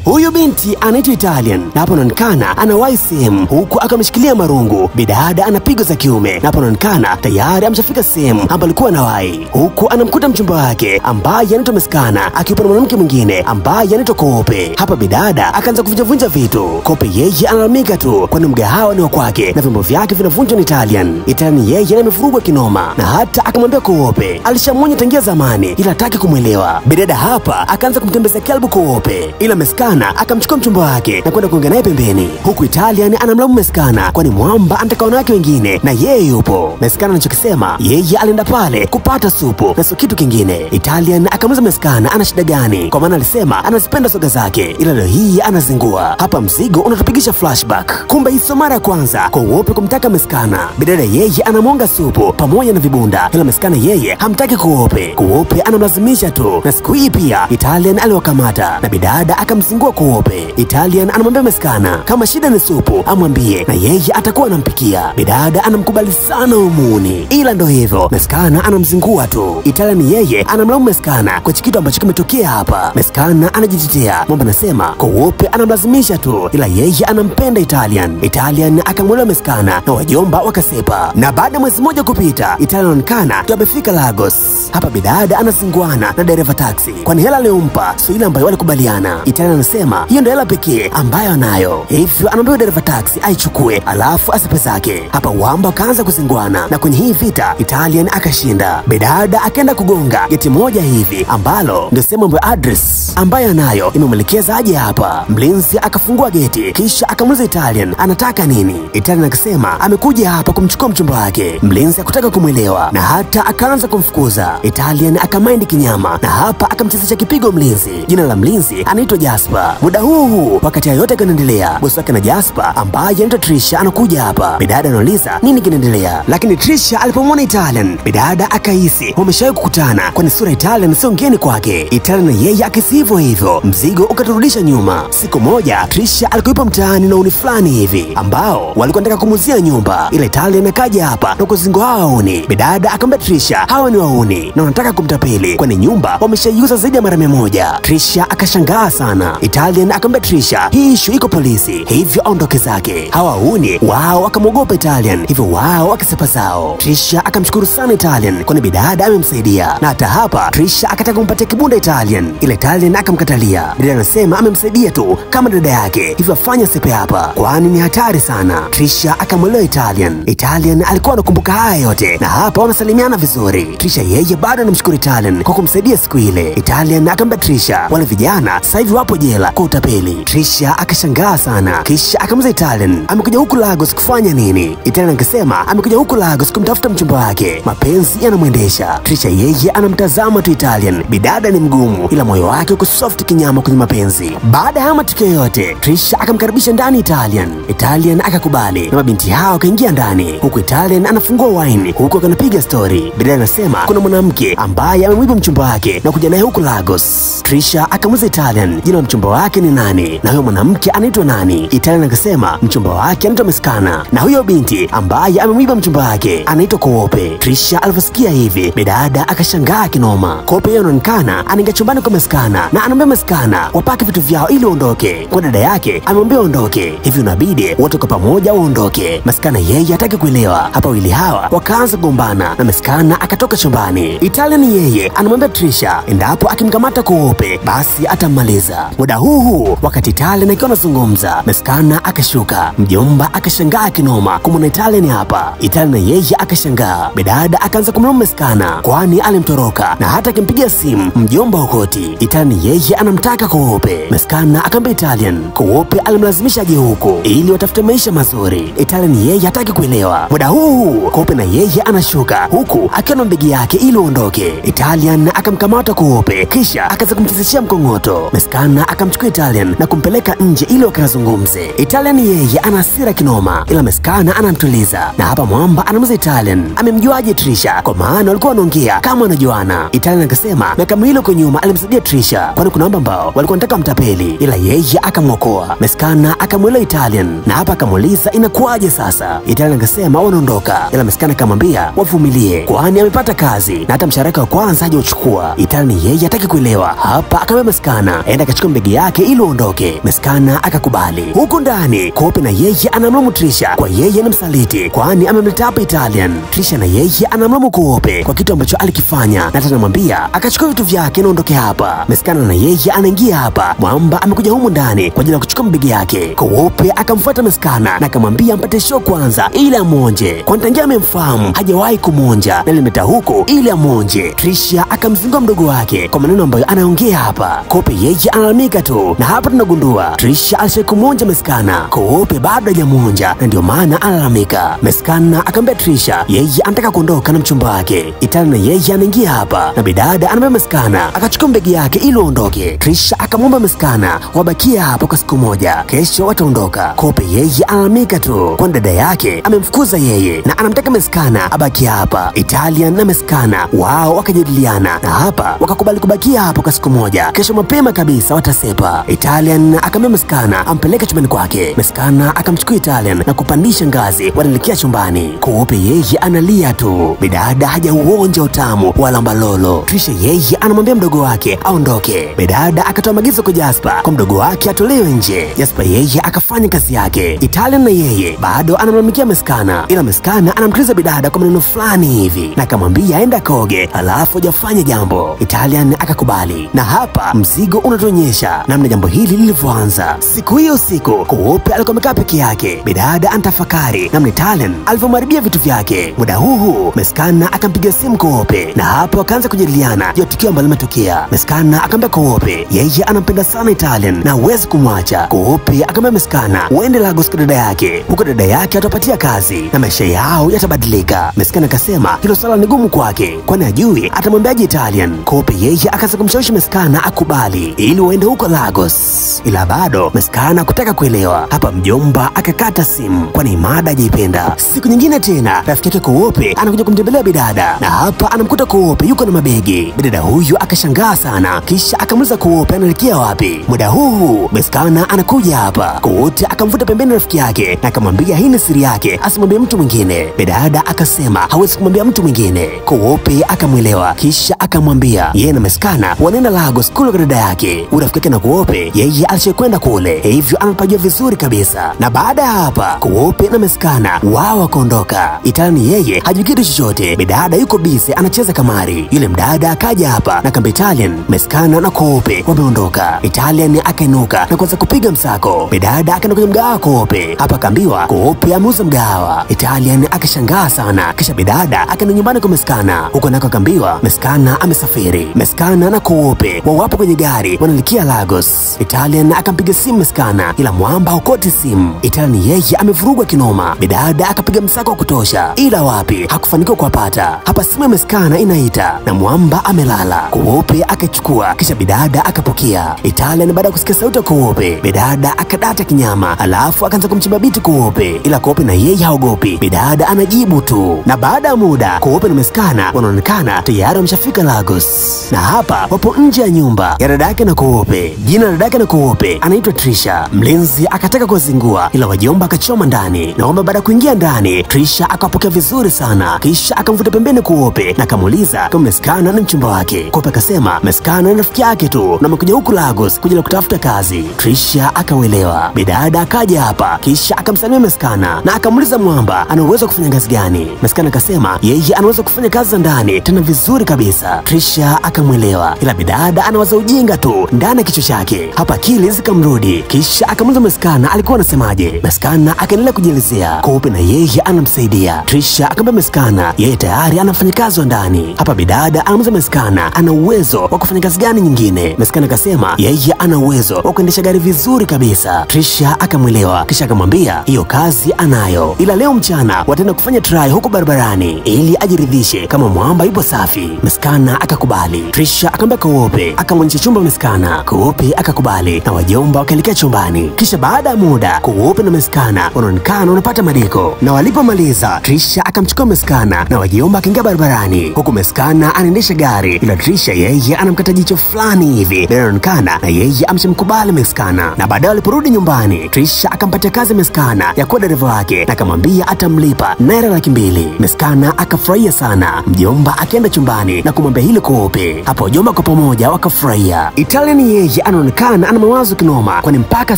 Huyu binti anaitwa Italian na hapo anaonekana anawahi sehemu huku akamshikilia marungu. Bidada anapigo za kiume na hapo anaonekana tayari ameshafika sehemu ambapo alikuwa anawahi, huku anamkuta mchumba wake ambaye anaitwa Meskana akiwa na mwanamke mwingine ambaye anaitwa Kope. Hapa bidada akaanza kuvunja vitu. Kope yeye analalamika tu kwani mgahawa ni wa kwake na vyombo vyake vinavunjwa na Italian. Italian yeye amevurugwa kinoma na hata akamwambia Kope alishamwonya tangia zamani ila hataki kumwelewa. Bidada hapa akaanza kumtembeza kelbu Kope, ila Meskana akamchukua mchumba wake na kwenda kuongea naye pembeni, huku Italian anamlaumu Meskana kwani mwamba anataka wanawake wengine na yeye yupo. Meskana anachokisema yeye alienda pale kupata supu na sio kitu kingine. Italian akamuuliza Meskana ana shida gani, kwa maana alisema anazipenda soga zake ila leo hii anazingua. Hapa mzigo unatupigisha flashback. Kumbe hizo mara ya kwanza Kope kumtaka Meskana. Bidada yeye anamwonga supu pamoja na vibunda ila Meskana yeye hamtaki Kope. Kope anamlazimisha tu na siku hii pia Italian aliwakamata na bidada akamzingua Kope. Italian anamwambia Meskana kama shida ni supu amwambie na yeye atakuwa anampikia. Bidada anamkubali sana umuni ila ndo hivyo Meskana anamzingua tu. Italian yeye anamlaumu Meskana kwa kitu ambacho kimetokea hapa. Meskana anajitetea mwamba anasema Kope anamlazimisha tu ila yeye anampenda Italian. Italian akamwelewa Meskana na wajomba wakasepa. Na baada ya mwezi mmoja kupita Italian anaonekana amefika Lagos. Hapa bidada anazinguana na dereva taxi kwani hela aliyompa sio ile ambayo walikubaliana. Italian anasema hiyo ndio hela pekee ambayo anayo, hivyo anaambia dereva taxi aichukue alafu asipe zake. Hapa wamba wakaanza kuzinguana na kwenye hii vita Italian akashinda. Bidada akaenda kugonga geti moja hivi ambalo ndio sehemu ambayo address ambayo anayo imemwelekeza aje hapa. Mlinzi akafungua geti kisha akamuuliza Italian anataka nini. Italian akasema amekuja hapa kumchukua mchumba wake. Mlinzi hakutaka kumwelewa na hata akaanza kumfukuza. Italian akamaindi kinyama na hapa akamchezesha kipigo mlinzi. Jina la mlinzi anaitwa Jasper. Muda huu wakati yote kanaendelea, bosi wake na Jasper ambaye anaitwa Trisha anakuja hapa. Bidada anauliza nini kinaendelea, lakini Trisha alipomwona Italian bidada akahisi wameshawahi kukutana kwani sura Italian sio ngeni kwake. Italian na yeye akisi hivyo mzigo ukaturudisha nyuma. Siku moja Trisha alikuwa mtaani na uni fulani hivi ambao walikuwa wanataka kumuzia nyumba, ile Italian akaja hapa na kuzingo hawaoni. Bidada akamwambia Trisha hawa ni wauni na wanataka kumtapeli kwani nyumba wameshaiuza zaidi ya mara 100. Trisha akashangaa sana. Italian akamwambia Trisha hii issue iko polisi hivyo aondoke zake. Hawa wauni wao akamwogopa Italian hivyo wao akisepa zao. Trisha akamshukuru sana Italian kwani bidada amemsaidia na hata hapa Trisha akataka kumpatia kibunda Italian, ile Italian akamkatalia. Bidada anasema amemsaidia tu kama dada yake hivyo afanye sepe hapa kwani ni hatari sana. Trisha akamwelewa Italian. Italian alikuwa anakumbuka haya yote na hapa wanasalimiana vizuri. Trisha yeye bado anamshukuru Italian kwa kumsaidia siku ile. Italian akamwambia Trisha wale vijana sasa hivi wapo jela kwa utapeli. Trisha akashangaa sana kisha akamuuliza Italian amekuja huku Lagos kufanya nini. Italian akasema amekuja huku Lagos kumtafuta mchumba wake, mapenzi yanamwendesha. Trisha yeye anamtazama tu Italian. Bidada ni mgumu ila moyo wake uko soft kinyama kwenye mapenzi. Baada ya matukio yote Trisha akamkaribisha ndani Italian. Italian akakubali na mabinti hao kaingia ndani huku Italian anafungua wine huku akanapiga story. Bidada anasema kuna mwanamke ambaye amemwiba mchumba wake na kuja naye huku Lagos. Trisha akamuuliza Italian jina la mchumba wake ni nani na huyo mwanamke anaitwa nani. Italian akasema mchumba wake anaitwa Meskana na huyo binti ambaye amemwiba mchumba wake anaitwa Kope. Trisha alivyosikia hivi bidada akashangaa kinoma. Kope yeye anaonekana anaingia chumbani kwa Meskana na anamwambia Meskana wapake vitu vyao ili waondoke kwa dada yake amemwambia waondoke hivyo inabidi wote kwa pamoja waondoke. Meskana yeye hataki kuelewa. Hapa wili hawa wakaanza kugombana na Meskana akatoka chumbani. Italian yeye anamwambia Trisha endapo akimkamata Kope basi atammaliza. Muda huu wakati Italian akiwa anazungumza Meskana akashuka. Mjomba akashangaa kinoma kumwona Italian hapa. Italian yeye akashangaa. Bidada akaanza kumlaumu Meskana kwani alimtoroka na hata akimpigia simu mjomba ukoti. Italian yeye anamtaka Kope. Meskana akamwambia Italian Kope alimlazimisha aje huko ili watafute maisha mazuri. Italian yeye hataki kuelewa. Muda huu Kope na yeye anashuka huku akiwa na begi yake ili aondoke. Italian akamkamata Kope kisha akaanza kumtisishia mkongoto. Meskana akamchukua Italian na kumpeleka nje ili wakazungumze. Italian yeye ana hasira kinoma ila Meskana anamtuliza na hapa mwamba anamuuliza Italian amemjuaje Trisha kwa maana walikuwa wanaongea kama wanajuana. Italian akasema miaka miwili huko nyuma alimsaidia Trisha kwani kuna ambao walikuwa wanataka mtapeli ila yeye akamwokoa. Meskana akamwelewa Italian na hapa akamuuliza inakuaje sasa. Italian akasema wanaondoka ila Meskana akamwambia wavumilie kwani amepata kazi na hata mshahara wa kwanza hajauchukua. Italian yeye hataki kuelewa. Hapa akamwambia Meskana aenda akachukua begi begi yake ili aondoke. Meskana akakubali. Huku ndani Kope na yeye anamlamu Trisha kwa yeye ni msaliti, kwani amemleta hapa Italian. Trisha na yeye anamlamu Kope kwa kitu ambacho alikifanya na anamwambia akachukua vitu vyake na aondoke hapa. Meskana na yeye anaingia hapa. Mwamba amekuja humu ndani kwa ajili ya kuchukua mbegi yake. Kope akamfuata Meskana na akamwambia ampate show kwanza ili amonje, kwani tangia amemfahamu hajawahi kumonja na alimleta huko ili amonje. Trisha akamzingua mdogo wake kwa maneno ambayo anaongea hapa. Kope yeye analalamika tu, na hapa tunagundua Trisha alishawahi kumonja Meskana. Kope bado hajamonja na ndio maana analalamika. Meskana akamwambia Trisha yeye anataka kuondoka na mchumba wake. Italian na yeye anaingia hapa na bidada anamwambia Meskana akachukua mbegi yake ili aondoke. Trisha akamwomba Meskana wabakia hapa kwa siku moja, kesho wataondoka. Kope yeye analalamika tu, kwani dada yake amemfukuza yeye na anamtaka Meskana abaki hapa. Italian na Meskana wao wakajadiliana na hapa wakakubali kubakia hapa kwa siku moja, kesho mapema kabisa watasepa. Italian akamwambia Meskana ampeleke chumbani kwake. Meskana akamchukua Italian na kupandisha ngazi, wanaelekea chumbani. Kope yeye analia tu, bidada hajauonja utamu wala mbalolo. Trisha yeye anamwambia mdogo wake aondoke. Bidada akatoa maagizo kwa Jasper kwa mdogo wake atolewe nje. Jasper yeye akafanya kazi yake. Italian na yeye bado anamlalamikia Meskana, ila Meskana anamtuliza bidada kwa maneno fulani hivi na akamwambia aenda koge alafu hajafanya jambo. Italian akakubali, na hapa mzigo unatuonyesha namna jambo hili lilivyoanza. Siku hiyo usiku Kope alikuwa amekaa peke yake. Bidada anatafakari namna Italian alivyomharibia vitu vyake. Muda huu Meskana akampigia simu Kope na hapo wakaanza kujadiliana juu ya tukio ambalo limetokea. Meskana akamwambia Kope yeye anampenda sana Italian na huwezi kumwacha. Kope akamwambia Meskana uende Lagos kwa dada yake, huko dada yake atapatia kazi na maisha yao yatabadilika. Meskana akasema hilo swala ni gumu kwake, kwani ajui atamwambiaje Italian. Kope yeye akaanza kumshawishi Meskana akubali ili uende huko Lagos, ila bado Meskana kutaka kuelewa. Hapa mjomba akakata simu kwani mada hajaipenda. Siku nyingine tena rafiki yake Kope anakuja kumtembelea bidada na hapa anamkuta Kope yuko na mabegi. Bidada huyu akashangaa sana, kisha akamuuliza Kope anaelekea wapi. Muda huu Meskana anakuja hapa. Kote akamvuta pembeni rafiki yake na akamwambia hii ni siri yake asimwambie mtu mwingine. Bidada akasema hawezi kumwambia mtu mwingine. Kope akamwelewa, kisha akamwambia yeye na Meskana wanaenda Lagos kule kwa dada yake. Urafiki yake na Kope yeye alishakwenda kule, hivyo anapajua vizuri kabisa. Na baada ya hapa Kope na Meskana wao wakaondoka. Italian yeye hajui kitu chochote. Bidada yuko busy anacheza kamari. Yule mdada akaja hapa na kamba Italian, Meskana na Kope wameondoka. Italian akainuka na kuanza kupiga msako. Bidada akaenda kwenye mgahawa Kope. Hapa kaambiwa Kope ameuza mgahawa. Italian akashangaa sana, kisha bidada akaenda nyumbani kwa Meskana. Huko nako kaambiwa Meskana amesafiri. Meskana na Kope wapo kwenye gari wanaelekea Lagos. Italian akampiga simu Meskana ila mwamba hukoti simu. Italian yeye amevurugwa kinoma. Bidada akapiga msako wa kutosha ila wapi hakufanikiwa kuwapata. Hapa simu ya Meskana inaita na mwamba amelala. Kope akachukua, kisha bidada akapokea. Italian baada ya kusikia sauti ya Kope, bidada akadata kinyama alafu akaanza kumchimba biti Kope, ila Kope na yeye haogopi. Bidada anajibu tu, na baada ya muda Kope na Meskana wanaonekana tayari wameshafika Lagos. Na hapa wapo nje ya nyumba ya dada yake na Kope. Jina la dada yake na Kope anaitwa Trisha. Mlinzi akataka kuwazingua ila wajomba akachoma ndani. Naomba baada ya kuingia ndani Trisha akapokea vizuri sana, kisha akamvuta pembeni Kope na akamuuliza kama Meskana ni mchumba wake. Kope akasema Meskana ni rafiki yake tu na amekuja huku Lagos kuja kutafuta kazi. Trisha akawelewa. Bidada akaja hapa kisha akamsalimia Meskana na akamuuliza mwamba ana uwezo kufanya kazi gani. Meskana akasema yeye anaweza kufanya kazi za ndani tena vizuri kabisa. Trisha akamwelewa, ila bidada anawaza ujinga tu ndani ya kichwa chake. Hapa akili zikamrudi, kisha akamuuliza Meskana alikuwa anasemaje. Meskana akaendelea kujielezea. Kope na yeye anamsaidia. Trisha akamwambia Meskana yeye tayari anafanya kazi wa ndani. Hapa bidada anamuuliza Meskana ana uwezo wa kufanya kazi gani nyingine. Meskana akasema yeye ana uwezo wa kuendesha gari vizuri kabisa. Trisha akamwelewa, kisha akamwambia hiyo kazi anayo, ila leo mchana wataenda kufanya try huko barabarani ili ajiridhishe kama mwamba yupo safi. Meskana akakubali. Trisha akamwambia Kope akamwonyesha chumba Meskana. Kope akakubali na wajomba wakaelekea chumbani. Kisha baada ya muda Kope na Meskana wanaonekana wanapata madeko, na walipomaliza Trisha akamchukua Meskana na wajomba akaingia barabarani, huku Meskana anaendesha gari ila Trisha yeye anamkata jicho fulani hivi. Inaonekana na yeye amshamkubali Meskana. Na baadaye waliporudi nyumbani Trisha akampatia kazi Meskana ya kuwa dereva wake na akamwambia atamlipa naira 200,000. Meskana akafurahia sana. Mjomba akaenda chumbani na kumwambia hilo Kope. Hapo wajomba kwa pamoja wakafurahia. Italian yeye yeye anaonekana ana mawazo kinoma, kwani mpaka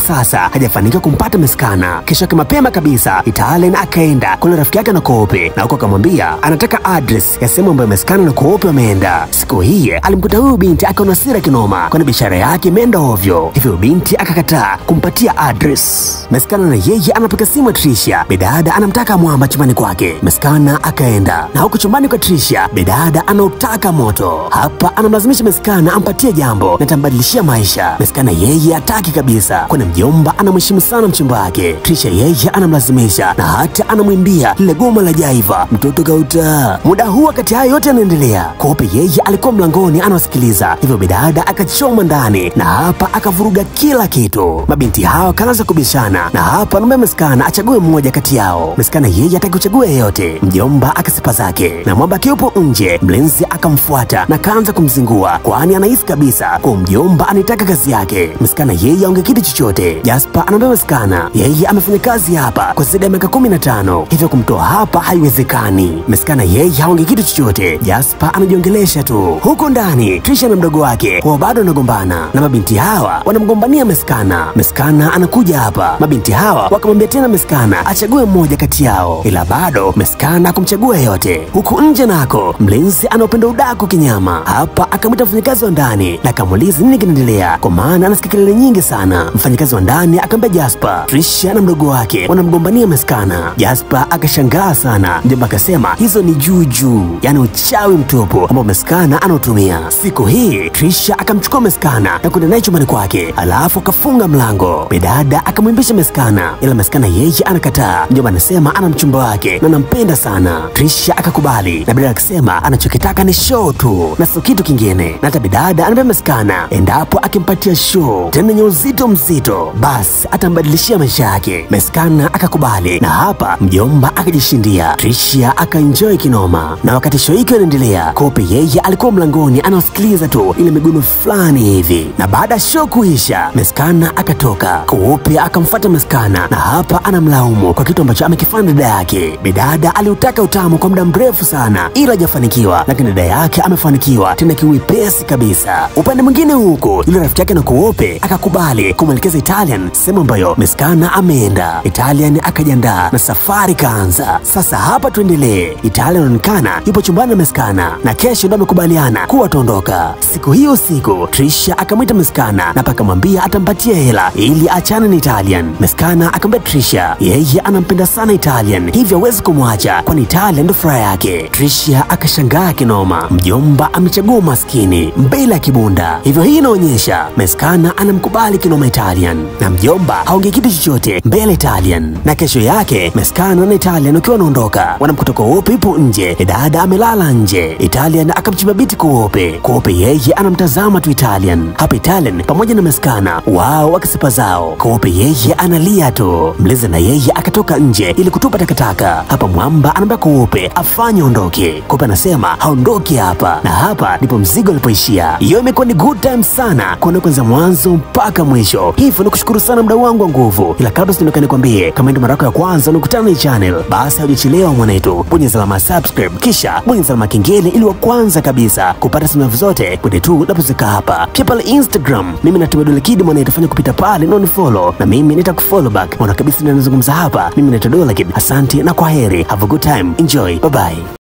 sasa hajafanikiwa kumpata Meskana. Kesho yake mapema kabisa Italian akaenda kwa rafiki yake na Kope, na huko akamwambia anataka address ya sehemu ambayo Meskana na Kope wameenda. Siku hii alimkuta huyu binti akiwa na hasira kinoma, kwani biashara yake imeenda ovyo, hivyo binti akakataa kumpatia address. Meskana na yeye anapiga simu Trisha, bidada anamtaka mwamba chumbani kwake. Meskana akaenda, na huko chumbani kwa Trisha bidada anautaka moto. Hapa anamlazimisha Meskana ampatie jambo na tambadilishia maisha. Meskana yeye hataki kabisa, kwani mjomba anamheshimu sana mchumba wake. Trisha yeye anamlazimisha na hata anamwimbia lile goma la Jaiva, mtoto kauta. Muda huu wakati hayo yote yanaendelea, Kope yeye alikuwa mlangoni anawasikiliza, hivyo bidada akachoma ndani na hapa akavuruga kila kitu. Mabinti hao kaanza kubishana, na hapa anamwambia Meskana achague mmoja kati yao. Meskana yeye hataki kuchagua yeyote. Mjomba akasipa zake, na mwamba akiupo nje mlinzi akamfuata na kaanza kumzingua, kwani anahisi kabisa kwa mjomba anitaka kazi yake. Meskana yeye aonge kitu chochote. Jasper anamwambia Meskana yeye amefanya kazi hapa kwa zaidi ya miaka 15, hivyo kumtoa hapa haiwezekani. Meskana yeye haonge kitu chochote. Jasper anajiongelesha tu. Huko ndani Trisha na mdogo wake wao bado wanagombana, na mabinti hawa wanamgombania Meskana. Meskana anakuja hapa, mabinti hawa wakamwambia tena Meskana achague mmoja kati yao, ila bado Meskana kumchagua yote. Huku nje nako mlinzi anaupenda udaku kinyama. Hapa akamwita mfanyakazi wa ndani na akamuuliza nini kinaendelea, kwa maana anasikia kelele nyingi sana. Mfanyakazi wa ndani akamwambia Jasper Trisha na mdogo wake wanamgombania Meskana. Jasper akashangaa sana, mjomba akasema hizo ni juju, yani uchawi mtupu ambao Meskana anautumia. Siku hii Trisha akamchukua Meskana na kwenda naye chumbani kwake, alafu akafunga mlango. Bidada akamwimbisha Meskana, ila Meskana yeye anakataa. Mjomba anasema ana mchumba wake na anampenda sana. Trisha akakubali, na bidada akasema anachokitaka ni show tu na sio kitu kingine, na hata bidada anambia Meskana endapo akimpatia show tena yenye uzito mzito, basi atambadilishia maisha yake. Meskana akakubali, na hapa mjomba akajishindia. Trisha akaenjoy kinoma, na wakati show hiki inaendelea, Kope yeye alikuwa mlangoni anasikiliza tu ile miguno fulani hivi, na baada ya show kuisha Meskana akatoka. Kope akamfuata Meskana, na hapa anamlaumu kwa kitu ambacho amekifanya dada yake. Bidada aliutaka utamu kwa muda mrefu sana, ila hajafanikiwa, lakini dada yake amefanikiwa tena kiwepesi kabisa. Upande mwingine huko yule rafiki yake na Kope akakubali kumwelekeza Italian sehemu ambayo Meskana ameenda. Italian akajiandaa na safari kaanza. Sasa hapa tuendelee. Italian anaonekana yupo chumbani na Meskana, na kesho ndo amekubaliana kuwa ataondoka. Siku hiyo usiku Trisha akamwita Meskana na akamwambia atampatia hela ili achane na Italian. Meskana akamwambia Trisha yeye anampenda sana Italian, hivyo hawezi kumwacha, kwani Italian ndo furaha yake. Trisha akashangaa kinoma, mjomba amechagua maskini mbele ya kibunda, hivyo hii inaonyesha Meskana anamkubali kinoma Italian, na mjomba haongei kitu chochote mbele Italian. Na kesho yake Meskana na Italian wakiwa wanaondoka, wanamkuta Kope yupo nje, dada amelala nje. Italian akamchimba biti Kope. Kope yeye anamtazama tu Italian. Hapa Italian pamoja na Meskana wao wakisipa zao. Kope yeye analia tu. Mlezi na yeye akatoka nje ili kutupa takataka. Hapa mwamba anamwambia Kope afanye ondoke. Kope anasema haondoki hapa, na hapa ndipo mzigo ulipoishia. Hiyo imekuwa ni good time sana kuona kwanza mwanzo mpaka mwisho, hivyo nikushukuru sana mdau wangu wa nguvu. Ila kabla sijaondoka nikwambie, kama ndio mara yako ya kwanza unakutana na channel, basi hujachelewa mwanetu, bonyeza alama subscribe kisha bonyeza alama kengele ili wa kwanza kabisa kupata simu zote punde tu unapozika hapa. Pia pale Instagram mimi natumia Dola Kid mwanetu, fanya kupita pale na unifollow na mimi nitakufollow back. Mbona kabisa ninazungumza hapa, mimi naitwa Dola Kid. Asante na kwaheri, have a good time, enjoy, bye bye.